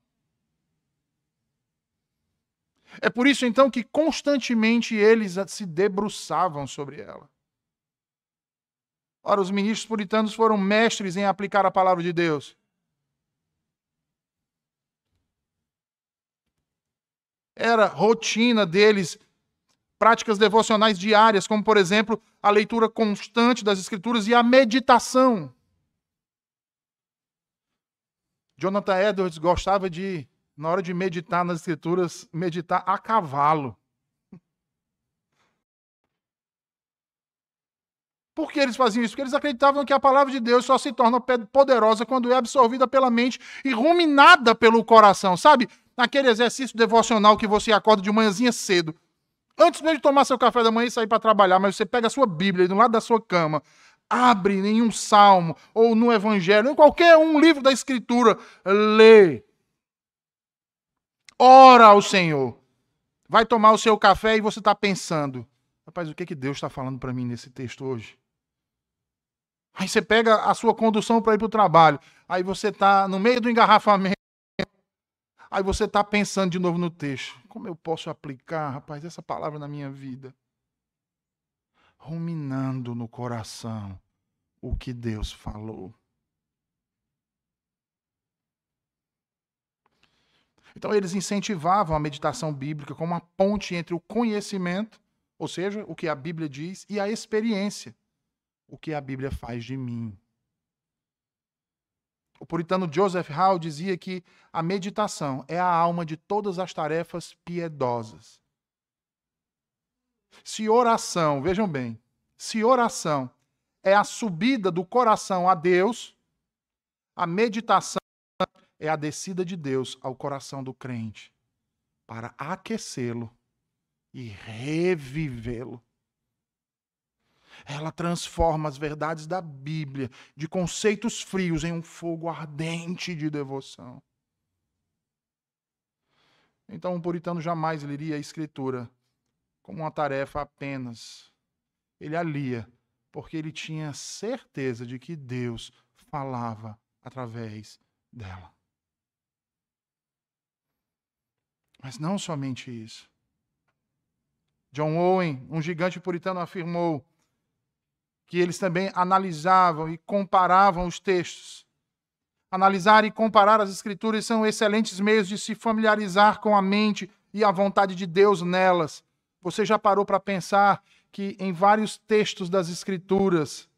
É por isso então que constantemente eles se debruçavam sobre ela. Ora, os ministros puritanos foram mestres em aplicar a palavra de Deus. era rotina deles, práticas devocionais diárias, como, por exemplo, a leitura constante das Escrituras e a meditação. Jonathan Edwards gostava de, na hora de meditar nas Escrituras, meditar a cavalo. Por que eles faziam isso? Porque eles acreditavam que a palavra de Deus só se torna poderosa quando é absorvida pela mente e ruminada pelo coração. Sabe? Aquele exercício devocional que você acorda de manhãzinha cedo. Antes mesmo de tomar seu café da manhã e sair para trabalhar, mas você pega a sua Bíblia do lado da sua cama, abre em um salmo, ou no Evangelho, em qualquer um livro da Escritura, lê. Ora ao Senhor. Vai tomar o seu café e você está pensando, rapaz, o que Deus está falando para mim nesse texto hoje? Aí você pega a sua condução para ir para o trabalho. Aí você está no meio do engarrafamento. Aí você está pensando de novo no texto. Como eu posso aplicar, rapaz, essa palavra na minha vida? Ruminando no coração o que Deus falou. Então eles incentivavam a meditação bíblica como uma ponte entre o conhecimento, ou seja, o que a Bíblia diz, e a experiência. O que a Bíblia faz de mim. O puritano Joseph Hall dizia que a meditação é a alma de todas as tarefas piedosas. Se oração, vejam bem, se oração é a subida do coração a Deus, a meditação é a descida de Deus ao coração do crente para aquecê-lo e revivê-lo. Ela transforma as verdades da Bíblia de conceitos frios em um fogo ardente de devoção. Então, um puritano jamais leria a Escritura como uma tarefa apenas. Ele a lia porque ele tinha certeza de que Deus falava através dela. Mas não somente isso. John Owen, um gigante puritano, afirmou que eles também analisavam e comparavam os textos. Analisar e comparar as Escrituras são excelentes meios de se familiarizar com a mente e a vontade de Deus nelas. Você já parou para pensar que em vários textos das Escrituras,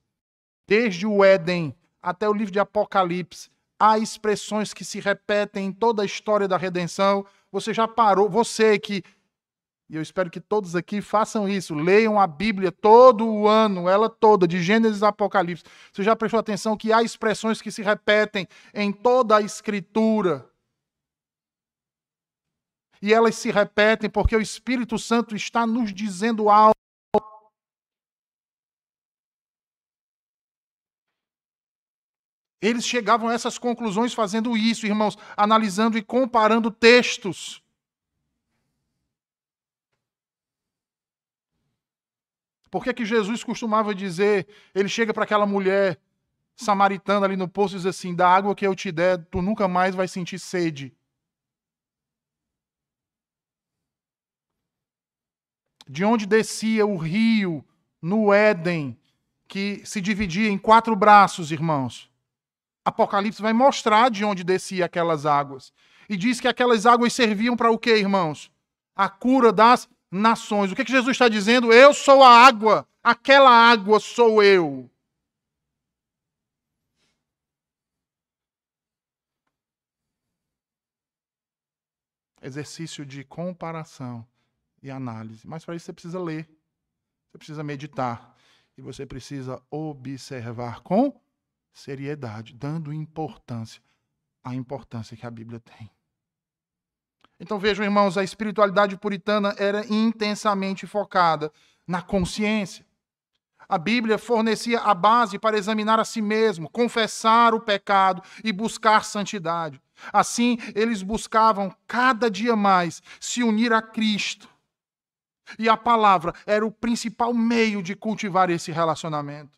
desde o Éden até o livro de Apocalipse, há expressões que se repetem em toda a história da redenção? Você já parou, você que... E eu espero que todos aqui façam isso. Leiam a Bíblia todo o ano, ela toda, de Gênesis a Apocalipse. Você já prestou atenção que há expressões que se repetem em toda a Escritura? E elas se repetem porque o Espírito Santo está nos dizendo algo. Eles chegavam a essas conclusões fazendo isso, irmãos, analisando e comparando textos. Por que Jesus costumava dizer, ele chega para aquela mulher samaritana ali no poço e diz assim, da água que eu te der, tu nunca mais vai sentir sede. De onde descia o rio no Éden, que se dividia em 4 braços, irmãos. Apocalipse vai mostrar de onde descia aquelas águas. E diz que aquelas águas serviam para o quê, irmãos? A cura das nações. O que Jesus está dizendo? Eu sou a água, aquela água sou eu. Exercício de comparação e análise. Mas para isso você precisa ler, você precisa meditar e você precisa observar com seriedade, dando importância à importância que a Bíblia tem. Então vejam, irmãos, a espiritualidade puritana era intensamente focada na consciência. A Bíblia fornecia a base para examinar a si mesmo, confessar o pecado e buscar santidade. Assim, eles buscavam cada dia mais se unir a Cristo. E a palavra era o principal meio de cultivar esse relacionamento.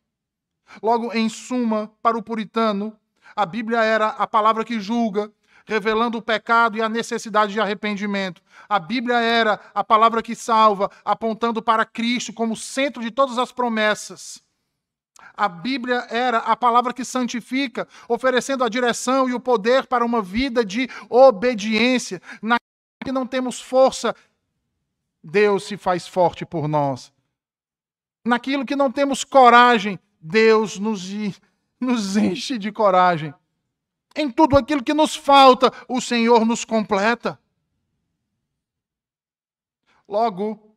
Logo, em suma, para o puritano, a Bíblia era a palavra que julga, revelando o pecado e a necessidade de arrependimento. A Bíblia era a palavra que salva, apontando para Cristo como centro de todas as promessas. A Bíblia era a palavra que santifica, oferecendo a direção e o poder para uma vida de obediência, na que não temos força, Deus se faz forte por nós. Naquilo que não temos coragem, Deus nos enche de coragem. Em tudo aquilo que nos falta, o Senhor nos completa. Logo,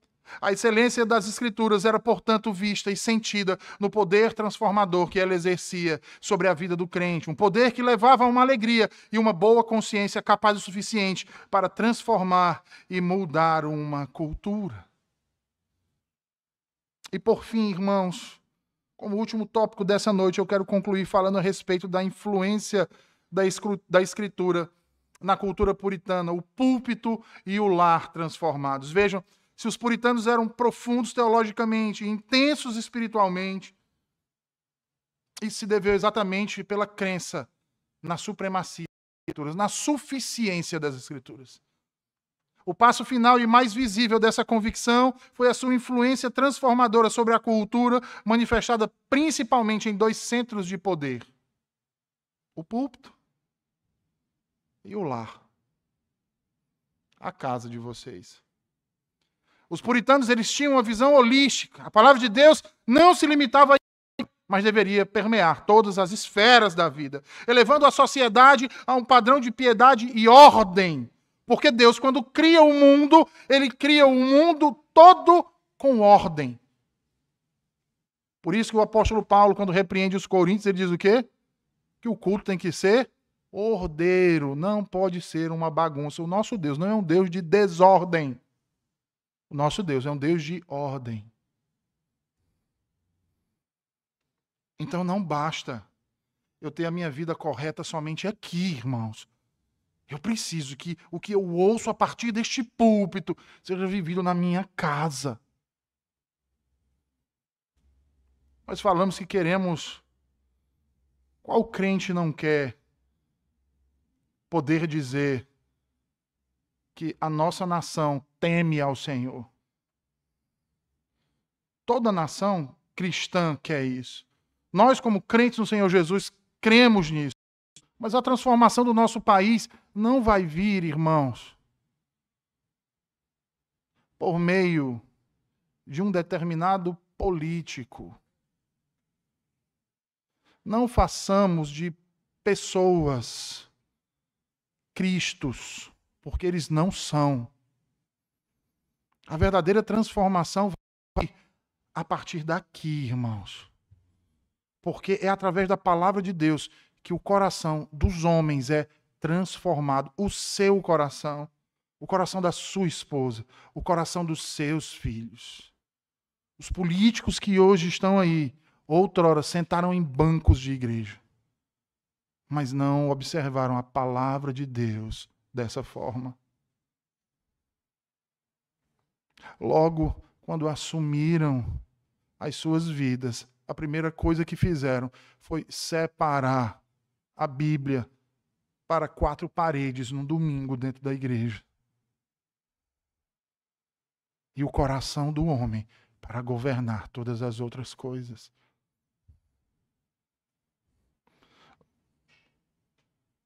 a excelência das Escrituras era, portanto, vista e sentida no poder transformador que ela exercia sobre a vida do crente. Um poder que levava a uma alegria e uma boa consciência capaz o suficiente para transformar e moldar uma cultura. E por fim, irmãos, como último tópico dessa noite, eu quero concluir falando a respeito da influência da Escritura na cultura puritana, o púlpito e o lar transformados. Vejam, se os puritanos eram profundos teologicamente, intensos espiritualmente, isso se deveu exatamente pela crença na supremacia das Escrituras, na suficiência das Escrituras. O passo final e mais visível dessa convicção foi a sua influência transformadora sobre a cultura, manifestada principalmente em 2 centros de poder: o púlpito e o lar, a casa de vocês. Os puritanos, eles tinham uma visão holística. A palavra de Deus não se limitava a isso, mas deveria permear todas as esferas da vida, elevando a sociedade a um padrão de piedade e ordem. Porque Deus, quando cria o mundo, Ele cria o mundo todo com ordem. Por isso que o apóstolo Paulo, quando repreende os coríntios, ele diz o quê? Que o culto tem que ser ordeiro, não pode ser uma bagunça. O nosso Deus não é um Deus de desordem. O nosso Deus é um Deus de ordem. Então não basta eu ter a minha vida correta somente aqui, irmãos. Eu preciso que o que eu ouço a partir deste púlpito seja vivido na minha casa. Nós falamos que queremos... Qual crente não quer poder dizer que a nossa nação teme ao Senhor? Toda nação cristã quer isso. Nós, como crentes no Senhor Jesus, cremos nisso. Mas a transformação do nosso país não vai vir, irmãos, por meio de um determinado político. Não façamos de pessoas Cristos, porque eles não são. A verdadeira transformação vai a partir daqui, irmãos. Porque é através da palavra de Deus que o coração dos homens é transformado. O seu coração, o coração da sua esposa, o coração dos seus filhos. Os políticos que hoje estão aí, outrora sentaram em bancos de igreja, mas não observaram a palavra de Deus dessa forma. Logo, quando assumiram as suas vidas, a primeira coisa que fizeram foi separar a Bíblia para 4 paredes num domingo dentro da igreja. E o coração do homem para governar todas as outras coisas.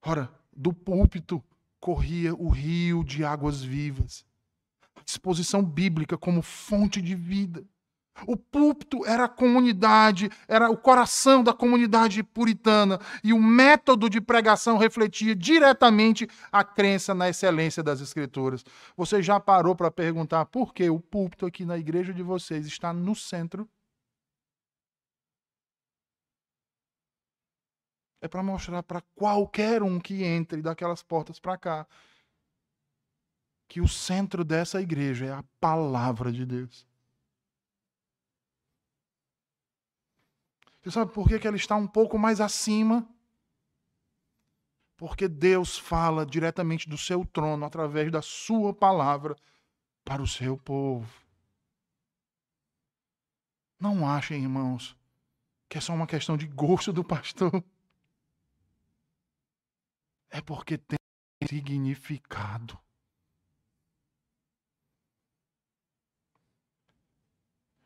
Ora, do púlpito corria o rio de águas vivas. A disposição bíblica como fonte de vida. O púlpito era a comunidade, era o coração da comunidade puritana, e o método de pregação refletia diretamente a crença na excelência das Escrituras. Você já parou para perguntar por que o púlpito aqui na igreja de vocês está no centro? É para mostrar para qualquer um que entre daquelas portas para cá que o centro dessa igreja é a palavra de Deus. Você sabe por que ela está um pouco mais acima? Porque Deus fala diretamente do seu trono, através da sua palavra, para o seu povo. Não achem, irmãos, que é só uma questão de gosto do pastor. É porque tem significado.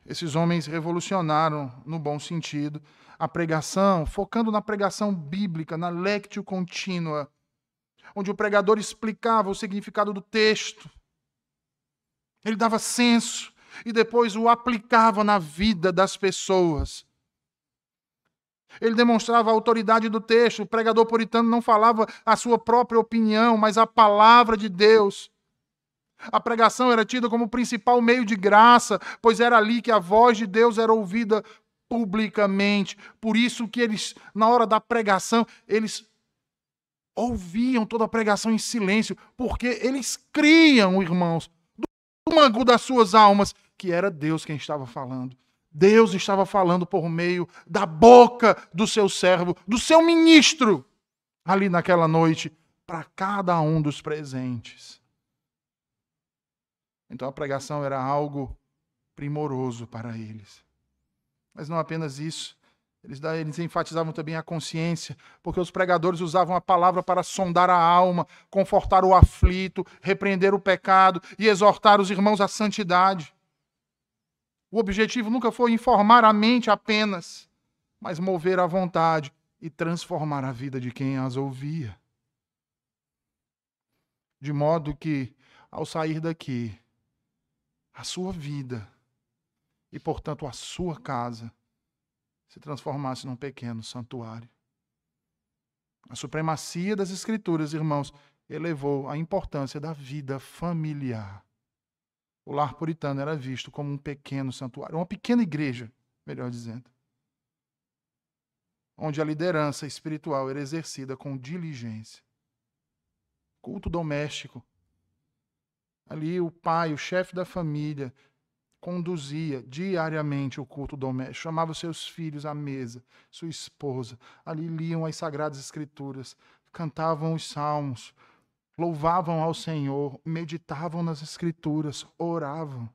Esses homens revolucionaram, no bom sentido, a pregação, focando na pregação bíblica, na lectio contínua. onde o pregador explicava o significado do texto. Ele dava senso e depois o aplicava na vida das pessoas. Ele demonstrava a autoridade do texto. O pregador puritano não falava a sua própria opinião, mas a palavra de Deus. A pregação era tida como o principal meio de graça, pois era ali que a voz de Deus era ouvida publicamente. Por isso que eles, na hora da pregação, eles ouviam toda a pregação em silêncio, porque eles criam, irmãos, do âmago das suas almas, que era Deus quem estava falando. Deus estava falando por meio da boca do seu servo, do seu ministro, ali naquela noite, para cada um dos presentes. Então a pregação era algo primoroso para eles. Mas não apenas isso. Eles enfatizavam também a consciência, porque os pregadores usavam a palavra para sondar a alma, confortar o aflito, repreender o pecado e exortar os irmãos à santidade. O objetivo nunca foi informar a mente apenas, mas mover a vontade e transformar a vida de quem as ouvia. De modo que, ao sair daqui, a sua vida e, portanto, a sua casa se transformasse num pequeno santuário. A supremacia das Escrituras, irmãos, elevou a importância da vida familiar. O lar puritano era visto como um pequeno santuário, uma pequena igreja, melhor dizendo, onde a liderança espiritual era exercida com diligência. Culto doméstico. Ali o pai, o chefe da família, conduzia diariamente o culto doméstico, chamava seus filhos à mesa, sua esposa, ali liam as Sagradas Escrituras, cantavam os salmos, louvavam ao Senhor, meditavam nas Escrituras, oravam.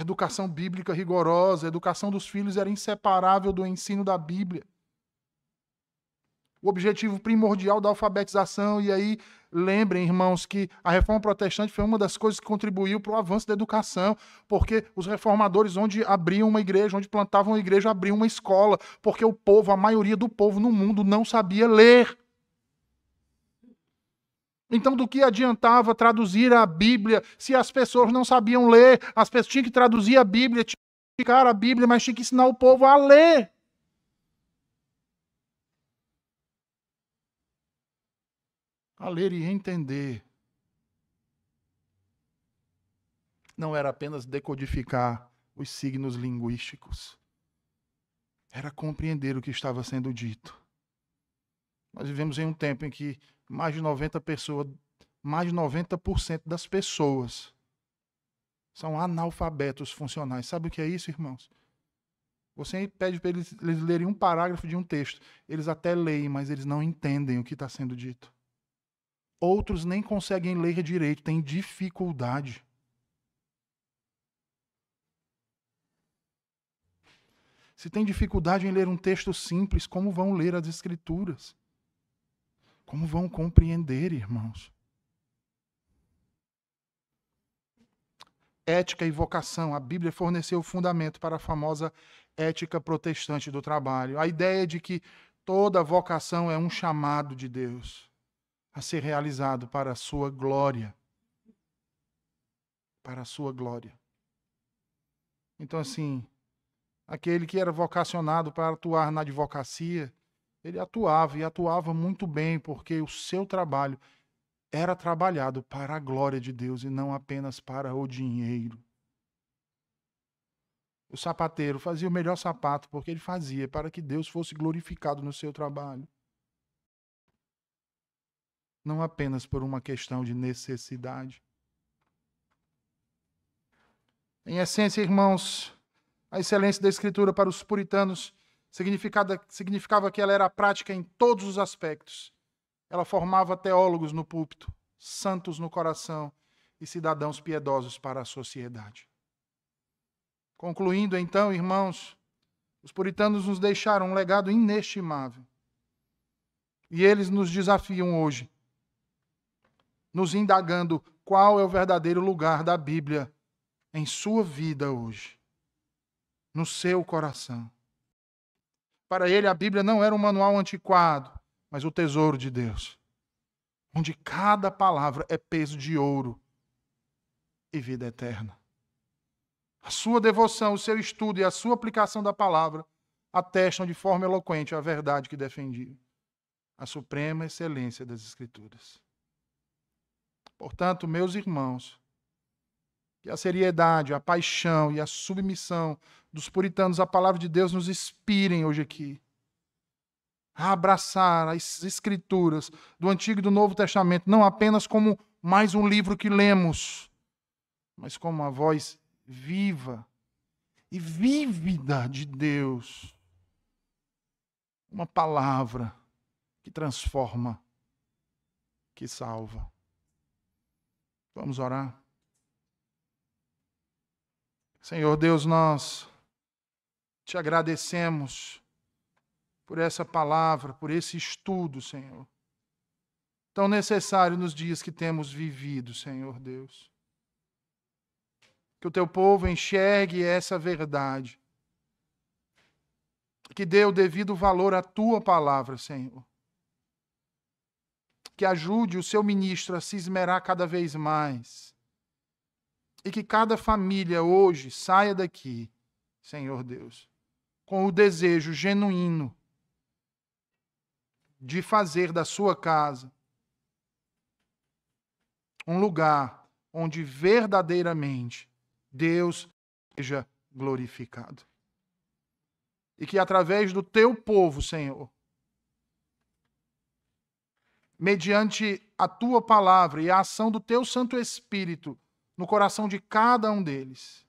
Educação bíblica rigorosa, a educação dos filhos era inseparável do ensino da Bíblia. O objetivo primordial da alfabetização, e aí lembrem, irmãos, que a reforma protestante foi uma das coisas que contribuiu para o avanço da educação, porque os reformadores, onde abriam uma igreja, onde plantavam uma igreja, abriam uma escola, porque o povo, a maioria do povo no mundo não sabia ler. Então, do que adiantava traduzir a Bíblia se as pessoas não sabiam ler? As pessoas tinham que traduzir a Bíblia, tinham que explicar a Bíblia, mas tinham que ensinar o povo a ler. A ler e entender. Não era apenas decodificar os signos linguísticos. Era compreender o que estava sendo dito. Nós vivemos em um tempo em que mais de 90% das pessoas são analfabetos funcionais. Sabe o que é isso, irmãos? Você pede para eles lerem um parágrafo de um texto. Eles até leem, mas eles não entendem o que está sendo dito. Outros nem conseguem ler direito, têm dificuldade. Se tem dificuldade em ler um texto simples, como vão ler as Escrituras? Como vão compreender, irmãos? Ética e vocação. A Bíblia forneceu o fundamento para a famosa ética protestante do trabalho. A ideia de que toda vocação é um chamado de Deus a ser realizado para a sua glória. Para a sua glória. Então, assim, aquele que era vocacionado para atuar na advocacia, ele atuava e atuava muito bem, porque o seu trabalho era trabalhado para a glória de Deus e não apenas para o dinheiro. O sapateiro fazia o melhor sapato porque ele fazia para que Deus fosse glorificado no seu trabalho. Não apenas por uma questão de necessidade. Em essência, irmãos, a excelência da Escritura para os puritanos significava que ela era prática em todos os aspectos. Ela formava teólogos no púlpito, santos no coração e cidadãos piedosos para a sociedade. Concluindo, então, irmãos, os puritanos nos deixaram um legado inestimável. E eles nos desafiam hoje, nos indagando qual é o verdadeiro lugar da Bíblia em sua vida hoje, no seu coração. Para ele, a Bíblia não era um manual antiquado, mas o tesouro de Deus, onde cada palavra é peso de ouro e vida eterna. A sua devoção, o seu estudo e a sua aplicação da palavra atestam de forma eloquente a verdade que defendia, a suprema excelência das Escrituras. Portanto, meus irmãos, que a seriedade, a paixão e a submissão dos puritanos à palavra de Deus nos inspirem hoje aqui a abraçar as Escrituras do Antigo e do Novo Testamento, não apenas como mais um livro que lemos, mas como uma voz viva e vívida de Deus. Uma palavra que transforma, que salva. Vamos orar. Senhor Deus, nós te agradecemos por essa palavra, por esse estudo, Senhor, tão necessário nos dias que temos vivido, Senhor Deus. Que o teu povo enxergue essa verdade, que dê o devido valor à tua palavra, Senhor. Que ajude o seu ministro a se esmerar cada vez mais. E que cada família hoje saia daqui, Senhor Deus, com o desejo genuíno de fazer da sua casa um lugar onde verdadeiramente Deus seja glorificado. E que através do teu povo, Senhor, mediante a tua palavra e a ação do teu Santo Espírito no coração de cada um deles,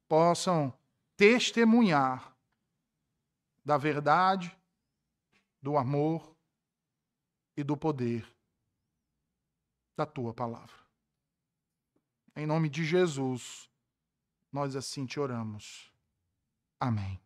possam testemunhar da verdade, do amor e do poder da tua palavra. Em nome de Jesus, nós assim te oramos. Amém.